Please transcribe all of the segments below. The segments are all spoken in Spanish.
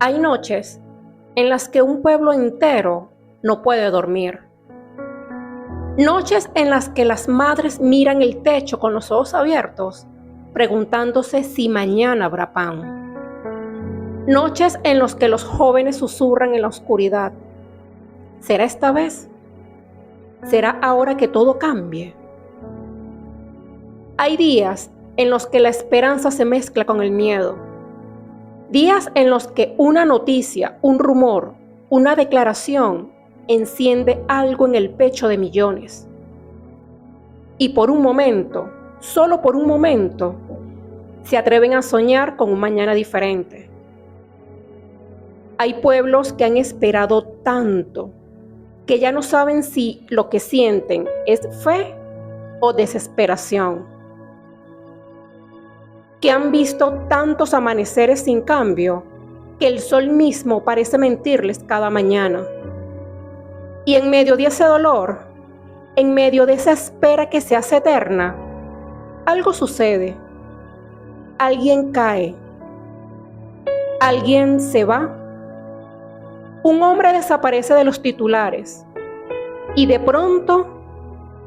Hay noches en las que un pueblo entero no puede dormir. Noches en las que las madres miran el techo con los ojos abiertos, preguntándose si mañana habrá pan. Noches en las que los jóvenes susurran en la oscuridad. ¿Será esta vez? ¿Será ahora que todo cambie? Hay días en los que la esperanza se mezcla con el miedo. Días en los que una noticia, un rumor, una declaración enciende algo en el pecho de millones. Y por un momento, solo por un momento, se atreven a soñar con un mañana diferente. Hay pueblos que han esperado tanto que ya no saben si lo que sienten es fe o desesperación. Que han visto tantos amaneceres sin cambio que el sol mismo parece mentirles cada mañana. Y en medio de ese dolor, en medio de esa espera que se hace eterna, algo sucede. Alguien cae. Alguien se va. Un hombre desaparece de los titulares. Y de pronto,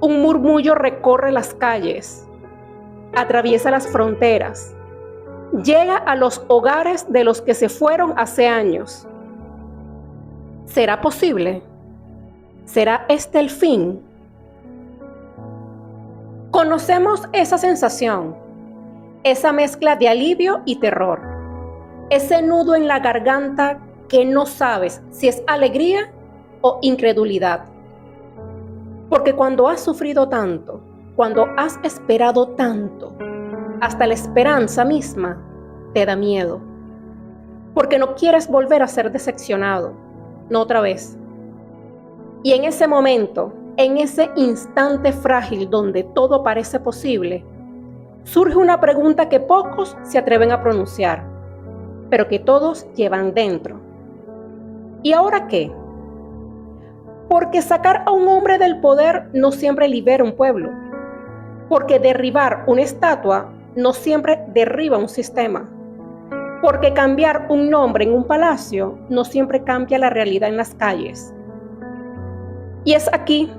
un murmullo recorre las calles, atraviesa las fronteras, llega a los hogares de los que se fueron hace años. ¿Será posible? ¿Será este el fin? Conocemos esa sensación, esa mezcla de alivio y terror, ese nudo en la garganta que no sabes si es alegría o incredulidad. Porque cuando has sufrido tanto, cuando has esperado tanto, hasta la esperanza misma te da miedo. Porque no quieres volver a ser decepcionado, no otra vez. Y en ese momento, en ese instante frágil donde todo parece posible, surge una pregunta que pocos se atreven a pronunciar, pero que todos llevan dentro. ¿Y ahora qué? Porque sacar a un hombre del poder no siempre libera un pueblo. Porque derribar una estatua no siempre derriba un sistema. Porque cambiar un nombre en un palacio no siempre cambia la realidad en las calles. Y es aquí,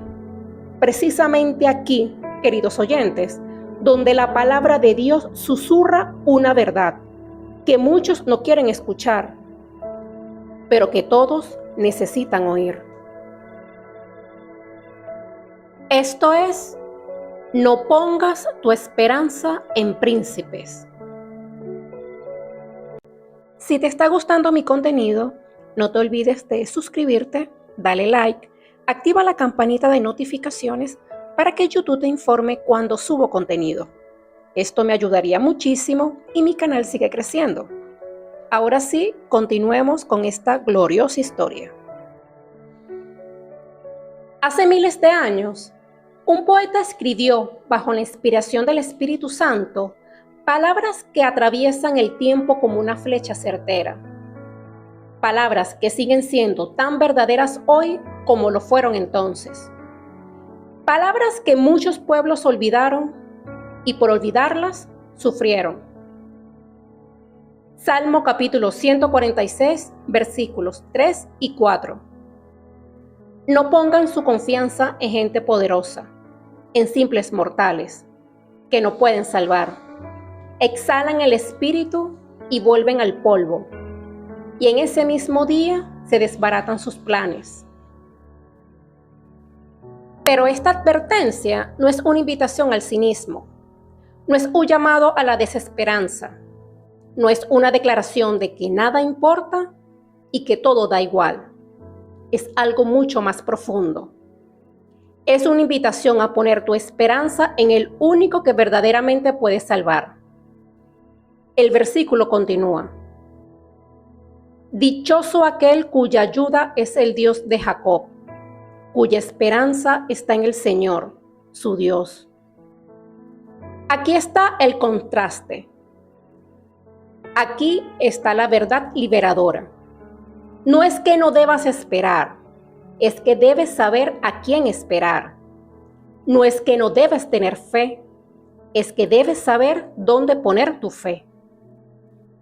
precisamente aquí, queridos oyentes, donde la palabra de Dios susurra una verdad que muchos no quieren escuchar, pero que todos necesitan oír. Esto es: no pongas tu esperanza en príncipes. Si te está gustando mi contenido, no te olvides de suscribirte, dale like, activa la campanita de notificaciones para que YouTube te informe cuando subo contenido. Esto me ayudaría muchísimo y mi canal sigue creciendo. Ahora sí, continuemos con esta gloriosa historia. Hace miles de años, un poeta escribió, bajo la inspiración del Espíritu Santo, palabras que atraviesan el tiempo como una flecha certera. Palabras que siguen siendo tan verdaderas hoy como lo fueron entonces. Palabras que muchos pueblos olvidaron y por olvidarlas sufrieron. Salmo capítulo 146, versículos 3 y 4. No pongan su confianza en gente poderosa, en simples mortales, que no pueden salvar. Exhalan el espíritu y vuelven al polvo, y en ese mismo día se desbaratan sus planes. Pero esta advertencia no es una invitación al cinismo, no es un llamado a la desesperanza, no es una declaración de que nada importa y que todo da igual. Es algo mucho más profundo. Es una invitación a poner tu esperanza en el único que verdaderamente puede salvar. El versículo continúa: dichoso aquel cuya ayuda es el Dios de Jacob, cuya esperanza está en el Señor, su Dios. Aquí está el contraste. Aquí está la verdad liberadora. No es que no debas esperar, es que debes saber a quién esperar. No es que no debes tener fe, es que debes saber dónde poner tu fe.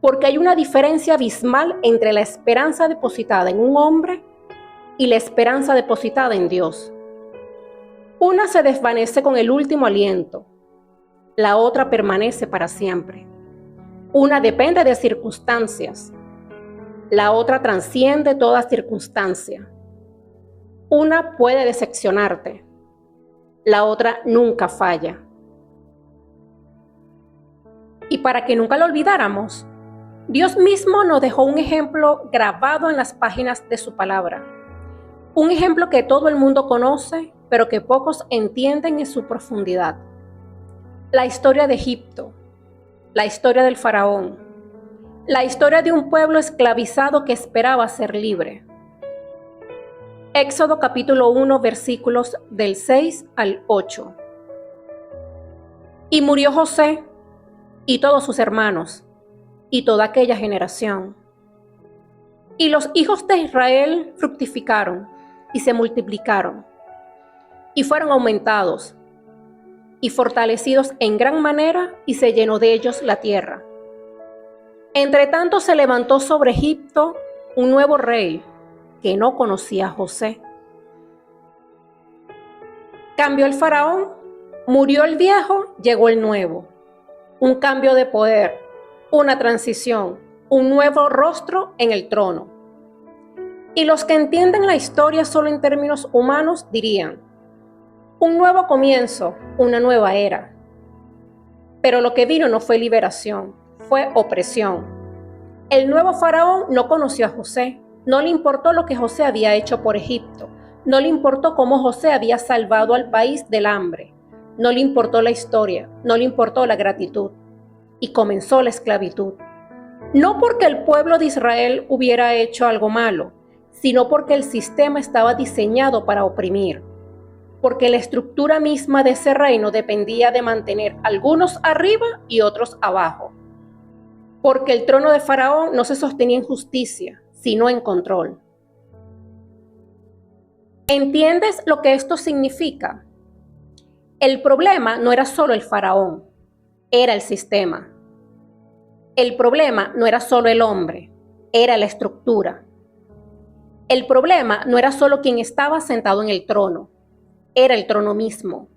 porque hay una diferencia abismal entre la esperanza depositada en un hombre y la esperanza depositada en Dios. Una se desvanece con el último aliento, la otra permanece para siempre. Una depende de circunstancias, la otra trasciende toda circunstancia. Una puede decepcionarte, la otra nunca falla. Y para que nunca lo olvidáramos, Dios mismo nos dejó un ejemplo grabado en las páginas de su palabra. Un ejemplo que todo el mundo conoce, pero que pocos entienden en su profundidad. La historia de Egipto, la historia del faraón, la historia de un pueblo esclavizado que esperaba ser libre. Éxodo capítulo 1, versículos del 6 al 8. Y murió José y todos sus hermanos y toda aquella generación. Y los hijos de Israel fructificaron y se multiplicaron y fueron aumentados y fortalecidos en gran manera, y se llenó de ellos la tierra. Entre tanto se levantó sobre Egipto un nuevo rey que no conocía a José. Cambió el faraón, murió el viejo, llegó el nuevo. Un cambio de poder, una transición, un nuevo rostro en el trono. Y los que entienden la historia solo en términos humanos dirían: un nuevo comienzo, una nueva era. Pero lo que vino no fue liberación, fue opresión. El nuevo faraón no conoció a José, no le importó lo que José había hecho por Egipto, no le importó cómo José había salvado al país del hambre, no le importó la historia, no le importó la gratitud, y comenzó la esclavitud. No porque el pueblo de Israel hubiera hecho algo malo, sino porque el sistema estaba diseñado para oprimir, porque la estructura misma de ese reino dependía de mantener algunos arriba y otros abajo, porque el trono de Faraón no se sostenía en justicia, sino en control. ¿Entiendes lo que esto significa? El problema no era solo el faraón, era el sistema. El problema no era solo el hombre, era la estructura. El problema no era solo quien estaba sentado en el trono, era el trono mismo.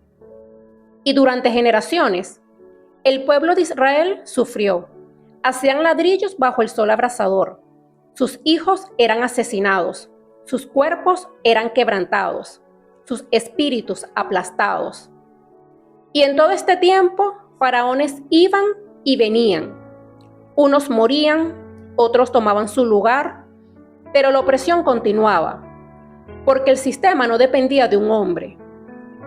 Y durante generaciones, el pueblo de Israel sufrió. Hacían ladrillos bajo el sol abrasador. Sus hijos eran asesinados, sus cuerpos eran quebrantados, sus espíritus aplastados. Y en todo este tiempo, faraones iban y venían. Unos morían, otros tomaban su lugar, pero la opresión continuaba, porque el sistema no dependía de un hombre,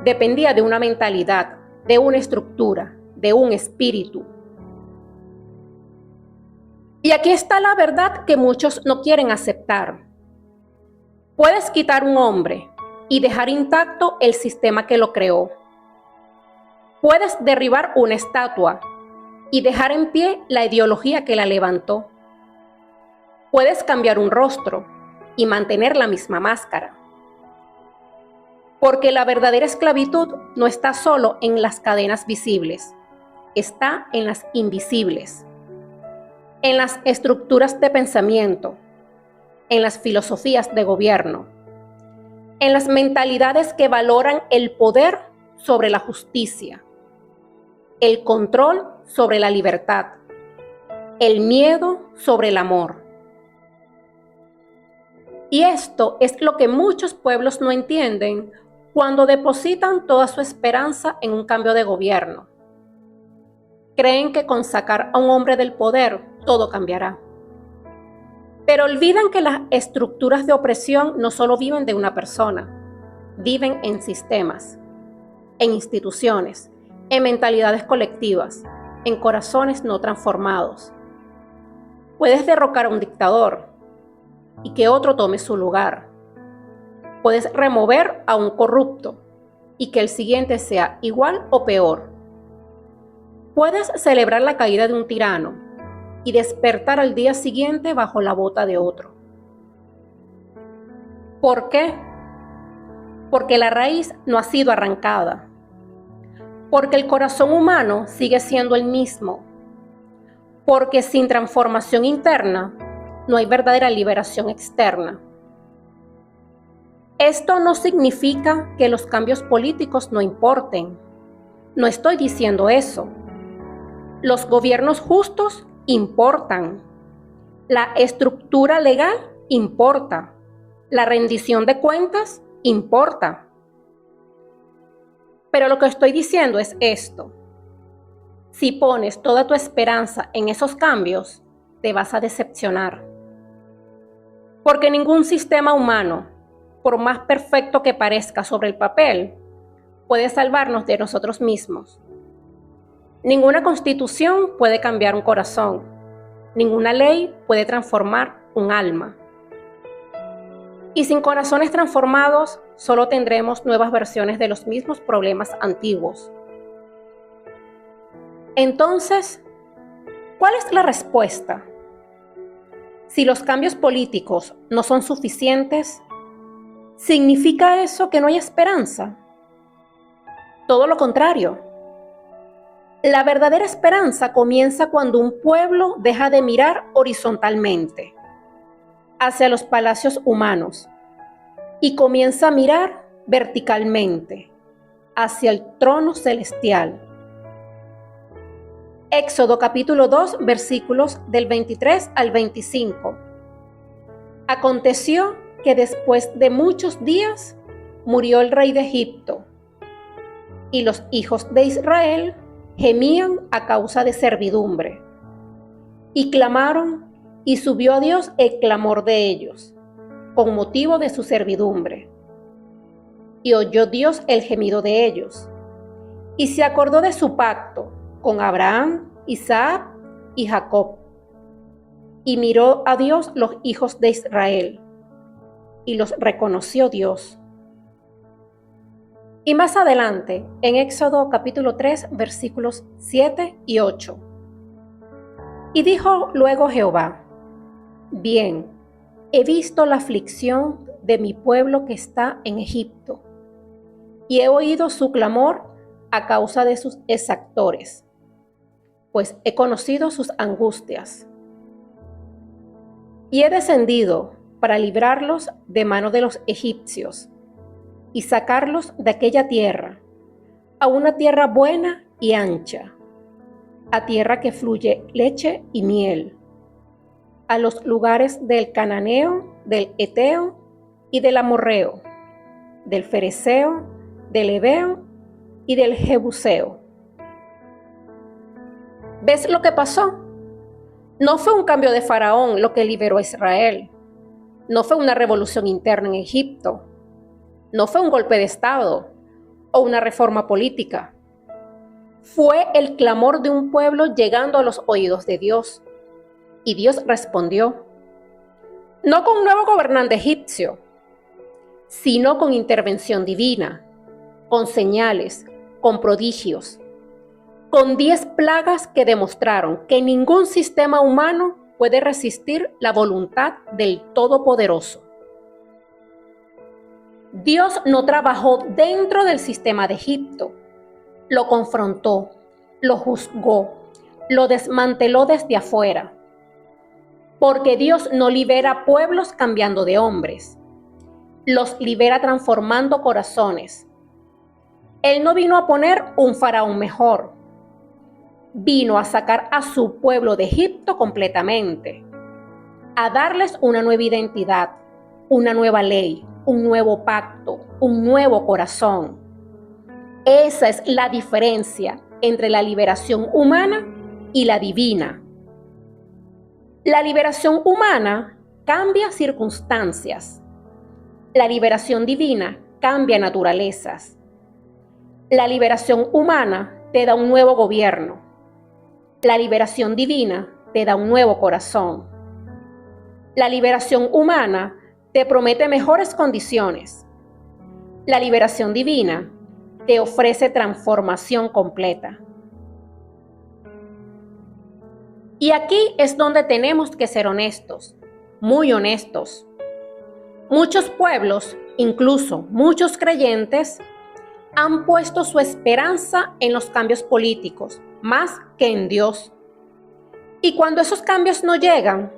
dependía de una mentalidad, de una estructura, de un espíritu. Y aquí está la verdad que muchos no quieren aceptar. Puedes quitar un hombre y dejar intacto el sistema que lo creó. Puedes derribar una estatua y dejar en pie la ideología que la levantó. Puedes cambiar un rostro y mantener la misma máscara. Porque la verdadera esclavitud no está solo en las cadenas visibles, está en las invisibles, en las estructuras de pensamiento, en las filosofías de gobierno, en las mentalidades que valoran el poder sobre la justicia, el control sobre la libertad, el miedo sobre el amor. Y esto es lo que muchos pueblos no entienden cuando depositan toda su esperanza en un cambio de gobierno. Creen que con sacar a un hombre del poder todo cambiará. Pero olvidan que las estructuras de opresión no solo viven de una persona, viven en sistemas, en instituciones, en mentalidades colectivas, en corazones no transformados. Puedes derrocar a un dictador y que otro tome su lugar. Puedes remover a un corrupto y que el siguiente sea igual o peor. Puedes celebrar la caída de un tirano y despertar al día siguiente bajo la bota de otro. ¿Por qué? Porque la raíz no ha sido arrancada. Porque el corazón humano sigue siendo el mismo. porque sin transformación interna no hay verdadera liberación externa. Esto no significa que los cambios políticos no importen. No estoy diciendo eso. Los gobiernos justos importan. La estructura legal importa. La rendición de cuentas importa. Pero lo que estoy diciendo es esto. Si pones toda tu esperanza en esos cambios, te vas a decepcionar. Porque ningún sistema humano, por más perfecto que parezca sobre el papel, puede salvarnos de nosotros mismos. Ninguna constitución puede cambiar un corazón. Ninguna ley puede transformar un alma. Y sin corazones transformados, solo tendremos nuevas versiones de los mismos problemas antiguos. Entonces, ¿cuál es la respuesta? Si los cambios políticos no son suficientes, ¿significa eso que no hay esperanza? Todo lo contrario. La verdadera esperanza comienza cuando un pueblo deja de mirar horizontalmente hacia los palacios humanos y comienza a mirar verticalmente hacia el trono celestial. Éxodo capítulo 2, versículos del 23 al 25. Aconteció que después de muchos días murió el rey de Egipto, y los hijos de Israel gemían a causa de servidumbre, y clamaron, y subió a Dios el clamor de ellos, con motivo de su servidumbre. Y oyó Dios el gemido de ellos, y se acordó de su pacto con Abraham, Isaac y Jacob. Y miró a Dios los hijos de Israel, y los reconoció Dios. Y más adelante, en Éxodo capítulo 3, versículos 7 y 8. Y dijo luego Jehová: Bien, he visto la aflicción de mi pueblo que está en Egipto, y he oído su clamor a causa de sus exactores, pues he conocido sus angustias. Y he descendido para librarlos de mano de los egipcios, y sacarlos de aquella tierra, a una tierra buena y ancha, a tierra que fluye leche y miel, a los lugares del cananeo, del eteo y del amorreo, del fereceo, del heveo y del jebuseo. ¿Ves lo que pasó? No fue un cambio de Faraón lo que liberó a Israel. No fue una revolución interna en Egipto. No fue un golpe de Estado o una reforma política. Fue el clamor de un pueblo llegando a los oídos de Dios. Y Dios respondió. No con un nuevo gobernante egipcio, sino con intervención divina, con señales, con prodigios, con 10 plagas que demostraron que ningún sistema humano puede resistir la voluntad del Todopoderoso. Dios no trabajó dentro del sistema de Egipto, lo confrontó, lo juzgó, lo desmanteló desde afuera. Porque Dios no libera pueblos cambiando de hombres, los libera transformando corazones. Él no vino a poner un faraón mejor, vino a sacar a su pueblo de Egipto completamente, a darles una nueva identidad, una nueva ley, un nuevo pacto, un nuevo corazón. Esa es la diferencia entre la liberación humana y la divina. La liberación humana cambia circunstancias. La liberación divina cambia naturalezas. La liberación humana te da un nuevo gobierno. La liberación divina te da un nuevo corazón. La liberación humana te promete mejores condiciones. La liberación divina te ofrece transformación completa. Y aquí es donde tenemos que ser honestos, muy honestos. Muchos pueblos, incluso muchos creyentes, han puesto su esperanza en los cambios políticos, más que en Dios. Y cuando esos cambios no llegan,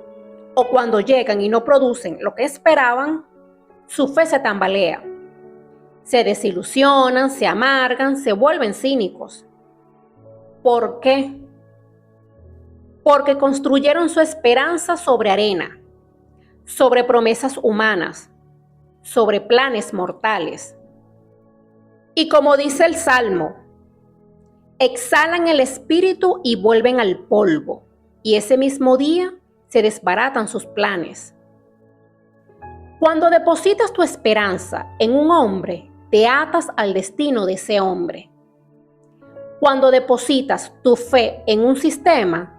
o cuando llegan y no producen lo que esperaban, su fe se tambalea. Se desilusionan, se amargan, se vuelven cínicos. ¿Por qué? Porque construyeron su esperanza sobre arena, sobre promesas humanas, sobre planes mortales. Y como dice el Salmo, exhalan el espíritu y vuelven al polvo, y ese mismo día se desbaratan sus planes. Cuando depositas tu esperanza en un hombre, te atas al destino de ese hombre. Cuando depositas tu fe en un sistema,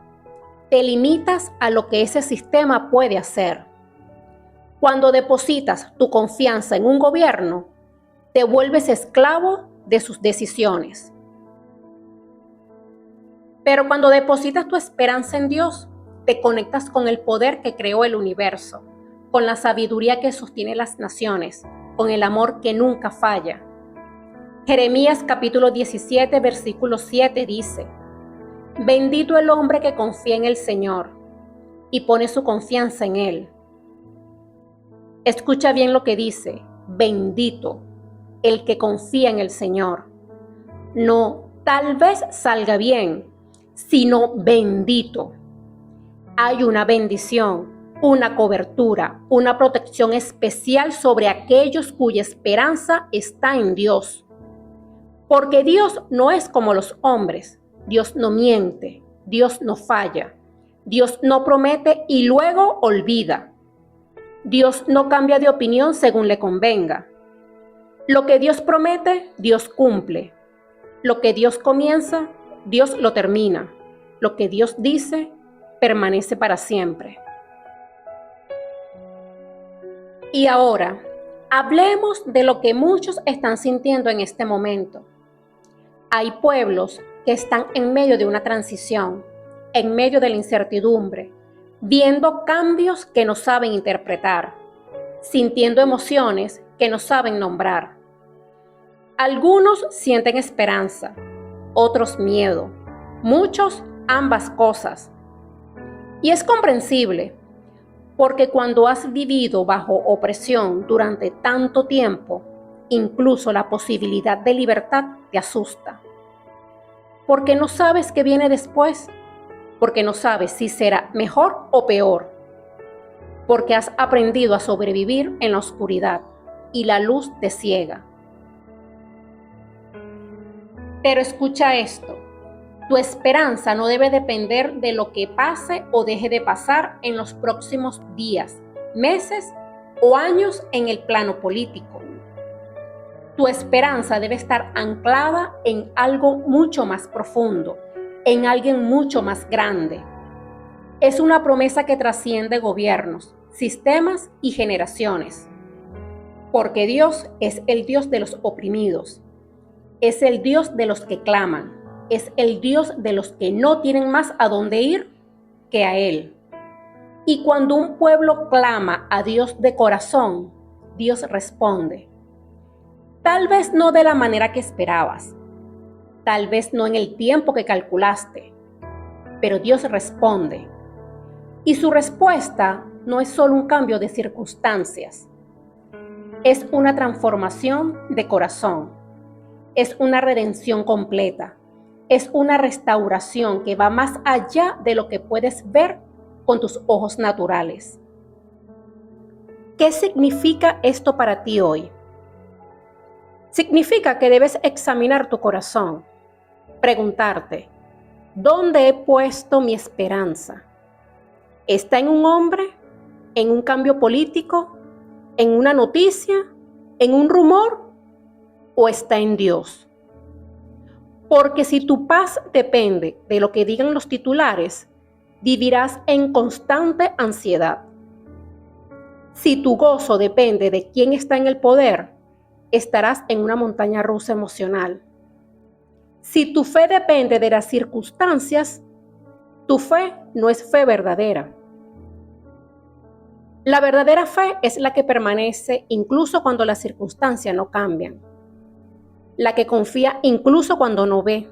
te limitas a lo que ese sistema puede hacer. Cuando depositas tu confianza en un gobierno, te vuelves esclavo de sus decisiones. Pero cuando depositas tu esperanza en Dios, te conectas con el poder que creó el universo, con la sabiduría que sostiene las naciones, con el amor que nunca falla. Jeremías capítulo 17, versículo 7 dice: bendito el hombre que confía en el Señor y pone su confianza en Él. Escucha bien lo que dice: bendito el que confía en el Señor. No, tal vez salga bien, sino bendito. Hay una bendición, una cobertura, una protección especial sobre aquellos cuya esperanza está en Dios. Porque Dios no es como los hombres. Dios no miente, Dios no falla, Dios no promete y luego olvida. Dios no cambia de opinión según le convenga. Lo que Dios promete, Dios cumple. Lo que Dios comienza, Dios lo termina. Lo que Dios dice, permanece para siempre. Y ahora, hablemos de lo que muchos están sintiendo en este momento. Hay pueblos que están en medio de una transición, en medio de la incertidumbre, viendo cambios que no saben interpretar, sintiendo emociones que no saben nombrar. Algunos sienten esperanza, otros miedo, muchos ambas cosas. Y es comprensible, porque cuando has vivido bajo opresión durante tanto tiempo, incluso la posibilidad de libertad te asusta. Porque no sabes qué viene después, porque no sabes si será mejor o peor, porque has aprendido a sobrevivir en la oscuridad y la luz te ciega. Pero escucha esto, tu esperanza no debe depender de lo que pase o deje de pasar en los próximos días, meses o años en el plano político. Tu esperanza debe estar anclada en algo mucho más profundo, en alguien mucho más grande. Es una promesa que trasciende gobiernos, sistemas y generaciones. Porque Dios es el Dios de los oprimidos, es el Dios de los que claman, es el Dios de los que no tienen más a dónde ir que a Él. Y cuando un pueblo clama a Dios de corazón, Dios responde. Tal vez no de la manera que esperabas, tal vez no en el tiempo que calculaste, pero Dios responde. Y su respuesta no es solo un cambio de circunstancias, es una transformación de corazón, es una redención completa, es una restauración que va más allá de lo que puedes ver con tus ojos naturales. ¿Qué significa esto para ti hoy? Significa que debes examinar tu corazón, preguntarte, ¿dónde he puesto mi esperanza? ¿Está en un hombre? ¿En un cambio político? ¿En una noticia? ¿En un rumor? ¿O está en Dios? Porque si tu paz depende de lo que digan los titulares, vivirás en constante ansiedad. Si tu gozo depende de quién está en el poder, estarás en una montaña rusa emocional. Si tu fe depende de las circunstancias, tu fe no es fe verdadera. La verdadera fe es la que permanece incluso cuando las circunstancias no cambian. La que confía incluso cuando no ve.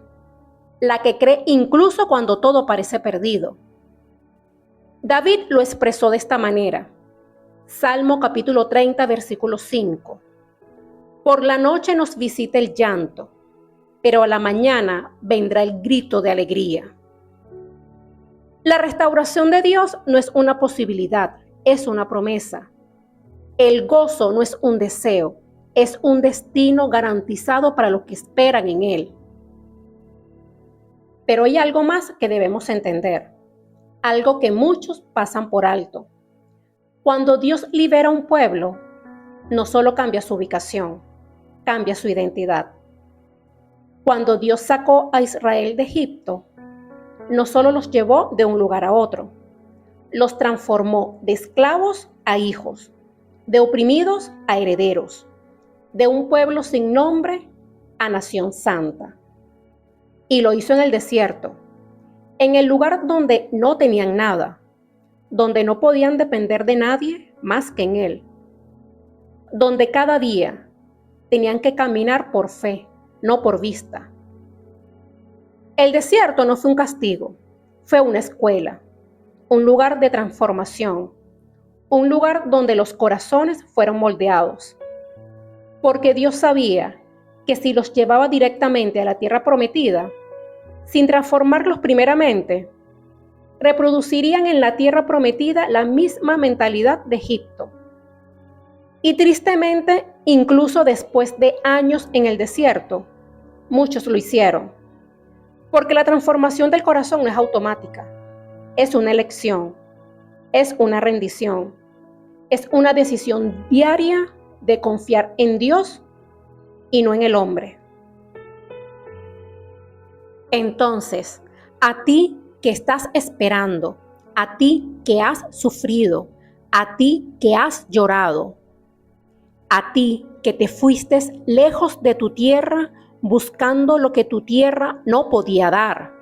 La que cree incluso cuando todo parece perdido. David lo expresó de esta manera. Salmo capítulo 30, versículo 5. Por la noche nos visita el llanto, pero a la mañana vendrá el grito de alegría. La restauración de Dios no es una posibilidad, es una promesa. El gozo no es un deseo, es un destino garantizado para los que esperan en Él. Pero hay algo más que debemos entender, algo que muchos pasan por alto. Cuando Dios libera a un pueblo, no solo cambia su ubicación, cambia su identidad. Cuando Dios sacó a Israel de Egipto, no solo los llevó de un lugar a otro, los transformó de esclavos a hijos, de oprimidos a herederos, de un pueblo sin nombre a nación santa. Y lo hizo en el desierto, en el lugar donde no tenían nada, donde no podían depender de nadie más que en Él, donde cada día tenían que caminar por fe, no por vista. El desierto no fue un castigo, fue una escuela, un lugar de transformación, un lugar donde los corazones fueron moldeados. Porque Dios sabía que si los llevaba directamente a la tierra prometida, sin transformarlos primeramente, reproducirían en la tierra prometida la misma mentalidad de Egipto. Y tristemente, incluso después de años en el desierto, muchos lo hicieron. Porque la transformación del corazón no es automática, es una elección, es una rendición, es una decisión diaria de confiar en Dios y no en el hombre. Entonces, a ti que estás esperando, a ti que has sufrido, a ti que has llorado, a ti que te fuiste lejos de tu tierra buscando lo que tu tierra no podía dar,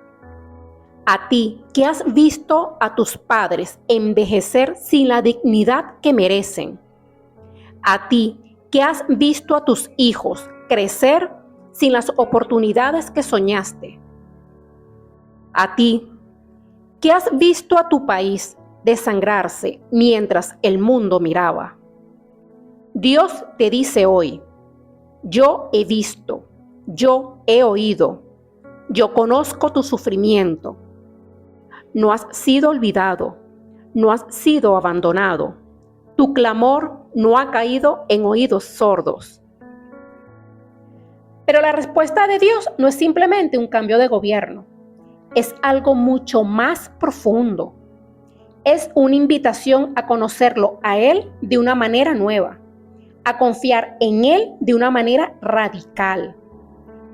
a ti que has visto a tus padres envejecer sin la dignidad que merecen, a ti que has visto a tus hijos crecer sin las oportunidades que soñaste, a ti que has visto a tu país desangrarse mientras el mundo miraba. Dios te dice hoy, yo he visto, yo he oído, yo conozco tu sufrimiento. No has sido olvidado, no has sido abandonado. Tu clamor no ha caído en oídos sordos. Pero la respuesta de Dios no es simplemente un cambio de gobierno, es algo mucho más profundo. Es una invitación a conocerlo a Él de una manera nueva, a confiar en Él de una manera radical,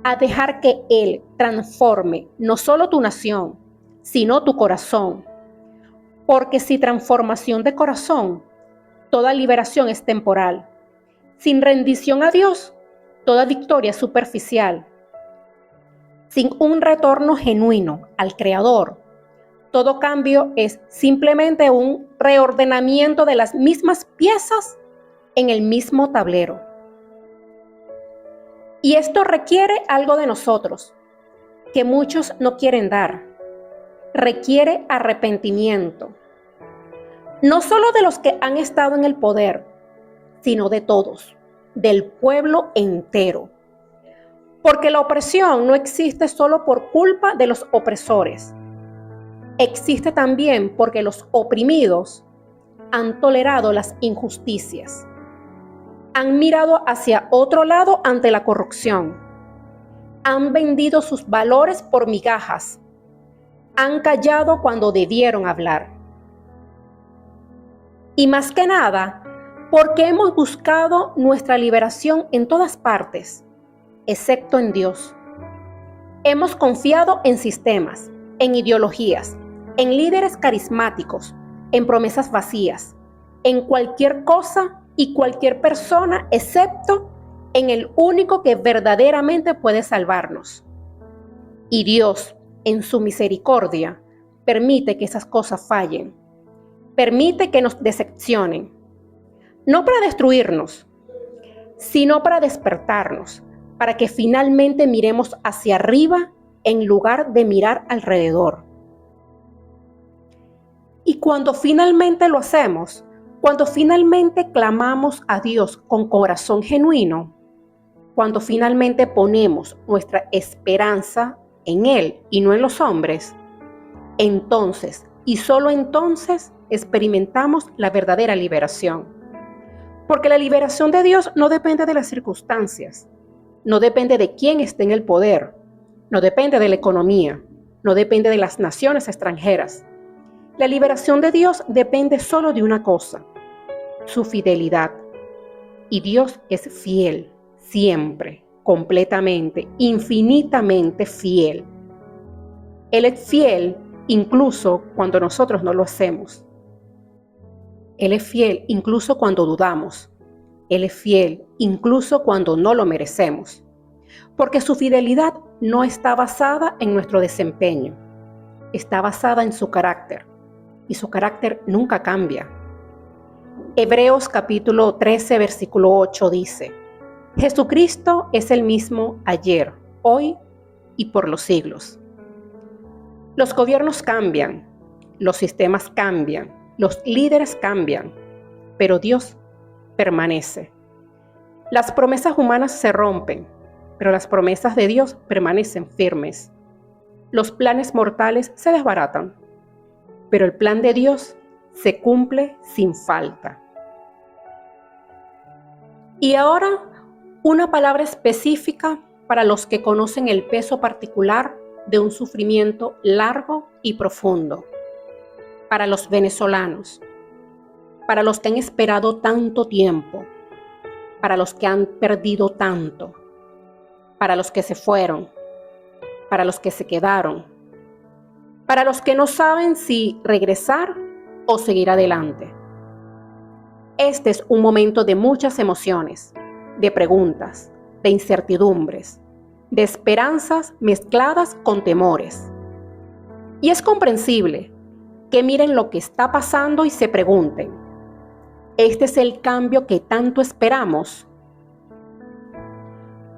a dejar que Él transforme no solo tu nación, sino tu corazón. Porque sin transformación de corazón, toda liberación es temporal. Sin rendición a Dios, toda victoria es superficial. Sin un retorno genuino al Creador, todo cambio es simplemente un reordenamiento de las mismas piezas en el mismo tablero. Y esto requiere algo de nosotros, que muchos no quieren dar. Requiere arrepentimiento. No solo de los que han estado en el poder, sino de todos, del pueblo entero. Porque la opresión no existe solo por culpa de los opresores. Existe también porque los oprimidos han tolerado las injusticias. Han mirado hacia otro lado ante la corrupción. Han vendido sus valores por migajas. Han callado cuando debieron hablar. Y más que nada, porque hemos buscado nuestra liberación en todas partes, excepto en Dios. Hemos confiado en sistemas, en ideologías, en líderes carismáticos, en promesas vacías, en cualquier cosa y cualquier persona, excepto en el único que verdaderamente puede salvarnos. Y Dios, en su misericordia, permite que esas cosas fallen. Permite que nos decepcionen. No para destruirnos, sino para despertarnos, para que finalmente miremos hacia arriba en lugar de mirar alrededor. Y cuando finalmente lo hacemos, cuando finalmente clamamos a Dios con corazón genuino, cuando finalmente ponemos nuestra esperanza en Él y no en los hombres, entonces y solo entonces experimentamos la verdadera liberación. Porque la liberación de Dios no depende de las circunstancias, no depende de quién esté en el poder, no depende de la economía, no depende de las naciones extranjeras. La liberación de Dios depende solo de una cosa: su fidelidad. Y Dios es fiel, siempre, completamente, infinitamente fiel. Él es fiel incluso cuando nosotros no lo hacemos. Él es fiel incluso cuando dudamos. Él es fiel incluso cuando no lo merecemos. Porque su fidelidad no está basada en nuestro desempeño. Está basada en su carácter. Y su carácter nunca cambia. Hebreos capítulo 13, versículo 8 dice: Jesucristo es el mismo ayer, hoy y por los siglos. Los gobiernos cambian, los sistemas cambian, los líderes cambian, pero Dios permanece. Las promesas humanas se rompen, pero las promesas de Dios permanecen firmes. Los planes mortales se desbaratan, pero el plan de Dios se cumple sin falta. Y ahora, una palabra específica para los que conocen el peso particular de un sufrimiento largo y profundo. Para los venezolanos, para los que han esperado tanto tiempo, para los que han perdido tanto, para los que se fueron, para los que se quedaron, para los que no saben si regresar o seguir adelante. Este es un momento de muchas emociones, de preguntas, de incertidumbres, de esperanzas mezcladas con temores. Y es comprensible que miren lo que está pasando y se pregunten: ¿este es el cambio que tanto esperamos?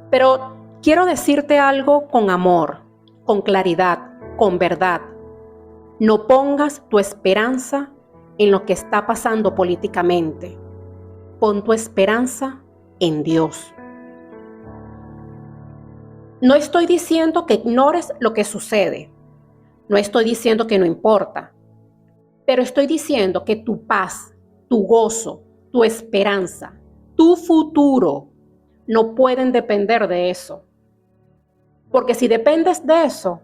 Pero quiero decirte algo con amor, con claridad, con verdad. No pongas tu esperanza en lo que está pasando políticamente. Pon tu esperanza en Dios. No estoy diciendo que ignores lo que sucede. No estoy diciendo que no importa. Pero estoy diciendo que tu paz, tu gozo, tu esperanza, tu futuro no pueden depender de eso. Porque si dependes de eso,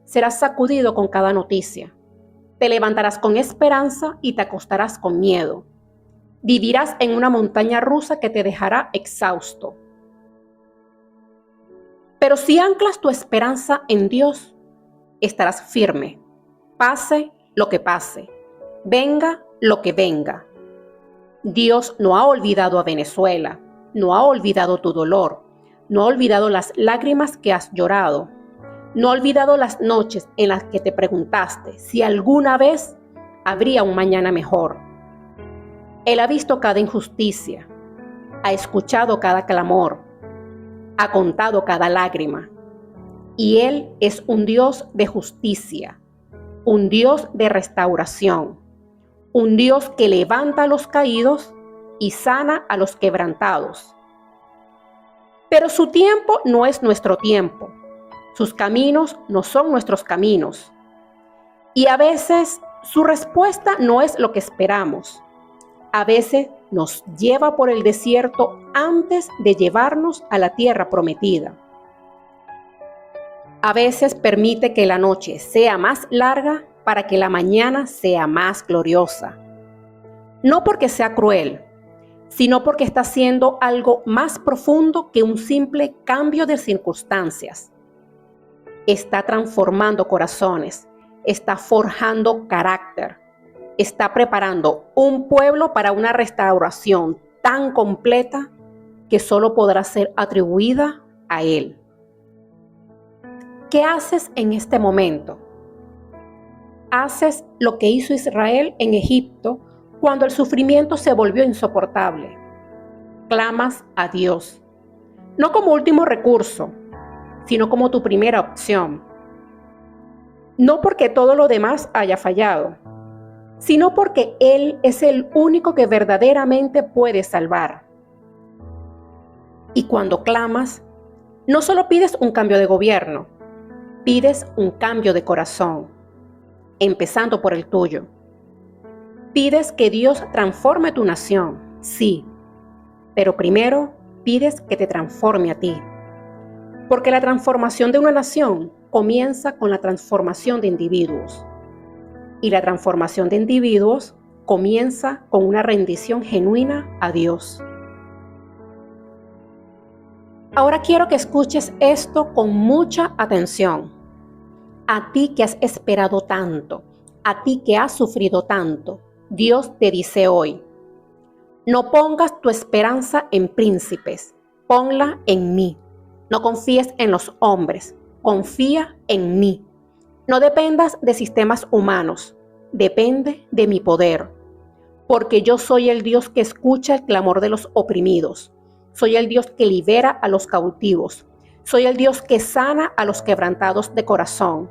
serás sacudido con cada noticia. Te levantarás con esperanza y te acostarás con miedo. Vivirás en una montaña rusa que te dejará exhausto. Pero si anclas tu esperanza en Dios, estarás firme, pase lo que pase, venga lo que venga. Dios no ha olvidado a Venezuela, no ha olvidado tu dolor, no ha olvidado las lágrimas que has llorado, no ha olvidado las noches en las que te preguntaste si alguna vez habría un mañana mejor. Él ha visto cada injusticia, ha escuchado cada clamor, ha contado cada lágrima. Y Él es un Dios de justicia, un Dios de restauración, un Dios que levanta a los caídos y sana a los quebrantados. Pero su tiempo no es nuestro tiempo, sus caminos no son nuestros caminos. Y a veces su respuesta no es lo que esperamos. A veces nos lleva por el desierto antes de llevarnos a la tierra prometida. A veces permite que la noche sea más larga para que la mañana sea más gloriosa. No porque sea cruel, sino porque está haciendo algo más profundo que un simple cambio de circunstancias. Está transformando corazones, está forjando carácter, está preparando un pueblo para una restauración tan completa que solo podrá ser atribuida a Él. ¿Qué haces en este momento? Haces lo que hizo Israel en Egipto cuando el sufrimiento se volvió insoportable. Clamas a Dios, no como último recurso, sino como tu primera opción. No porque todo lo demás haya fallado, sino porque Él es el único que verdaderamente puede salvar. Y cuando clamas, no solo pides un cambio de gobierno, pides un cambio de corazón, empezando por el tuyo. Pides que Dios transforme tu nación, sí, pero primero pides que te transforme a ti. Porque la transformación de una nación comienza con la transformación de individuos. Y la transformación de individuos comienza con una rendición genuina a Dios. Ahora quiero que escuches esto con mucha atención. A ti que has esperado tanto, a ti que has sufrido tanto, Dios te dice hoy: no pongas tu esperanza en príncipes, ponla en mí. No confíes en los hombres, confía en mí. No dependas de sistemas humanos, depende de mi poder. Porque yo soy el Dios que escucha el clamor de los oprimidos. Soy el Dios que libera a los cautivos. Soy el Dios que sana a los quebrantados de corazón.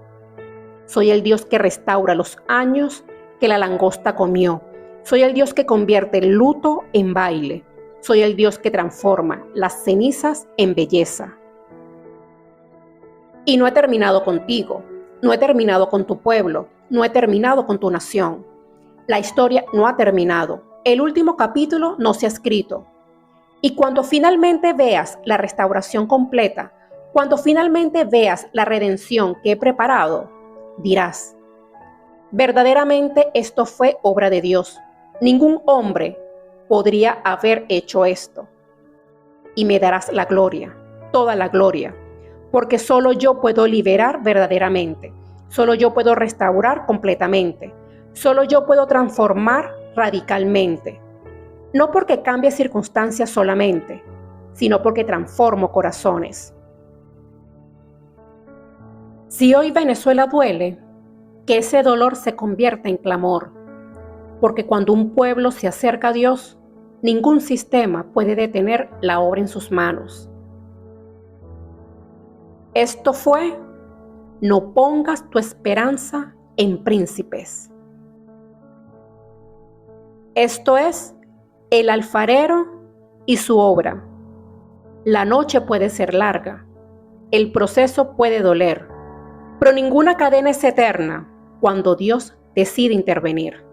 Soy el Dios que restaura los años que la langosta comió. Soy el Dios que convierte el luto en baile. Soy el Dios que transforma las cenizas en belleza. Y no he terminado contigo, no he terminado con tu pueblo, no he terminado con tu nación. La historia no ha terminado, el último capítulo no se ha escrito. Y cuando finalmente veas la restauración completa, cuando finalmente veas la redención que he preparado, dirás: verdaderamente esto fue obra de Dios. Ningún hombre podría haber hecho esto. Y me darás la gloria, toda la gloria. Porque solo yo puedo liberar verdaderamente, solo yo puedo restaurar completamente, solo yo puedo transformar radicalmente. No porque cambie circunstancias solamente, sino porque transformo corazones. Si hoy Venezuela duele, que ese dolor se convierta en clamor, porque cuando un pueblo se acerca a Dios, ningún sistema puede detener la obra en sus manos. Esto fue: no pongas tu esperanza en príncipes. Esto es el alfarero y su obra. La noche puede ser larga, el proceso puede doler, pero ninguna cadena es eterna cuando Dios decide intervenir.